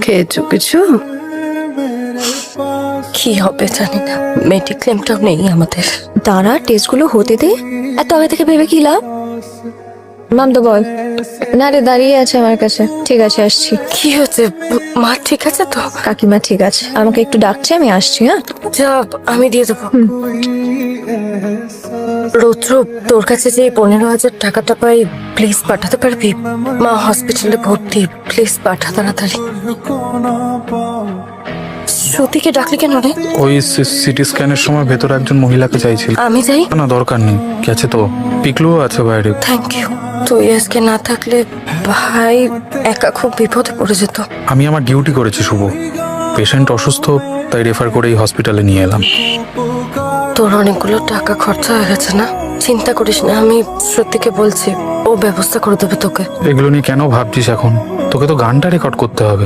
খেয়েছো কিছু? কি হবে জানি না, মেডিক্লেমটাও নেই আমাদের। দাঁড়া, টেস্টগুলো হতে দে। এত আগে থেকে ভেবে কি লাভ? মাম তো বল। না রে, দাঁড়িয়ে আছে আমার কাছে। ঠিক আছে, আসছি। কি হয়েছে? মা ঠিক আছে তো? কাকিমা ঠিক আছে, আমাকে একটু ডাকছে, আমি আসছি। হ্যাঁ, যা, আমি দিয়ে দেবো। রৌদ্র, তোর কাছে যে 15,000 টাকাটা পাই, প্লিজ পাঠাতে পারবি? মা হসপিটালে ভর্তি, প্লিজ পাঠা তাড়াতাড়ি। শ্রুতিকে ডাকলি কেন রে? ওই সিটি স্ক্যানের সময় ভেতরে একজন মহিলাকে চাইছিল। আমি যাই? না দরকার নেই, গেছে তো। পিকলুও আছে বাইরে। Thank you. তুই আজকে না থাকলে ভাই একা খুব বিপদে পড়ে যেত। আমি আমার ডিউটি করেছি শুভ। পেশেন্ট অসুস্থ, তাই রেফার করে এই হসপিটালে নিয়ে এলাম। তোর অনেকগুলো টাকা খরচা হয়ে গেছে না? চিন্তা করিস না, আমি শ্রুতিকে বলছি, ও ব্যবস্থা করে দেবে তোকে। এগুলো নিয়ে কেন ভাবছিস এখন? তোকে তো গানটা রেকর্ড করতে হবে।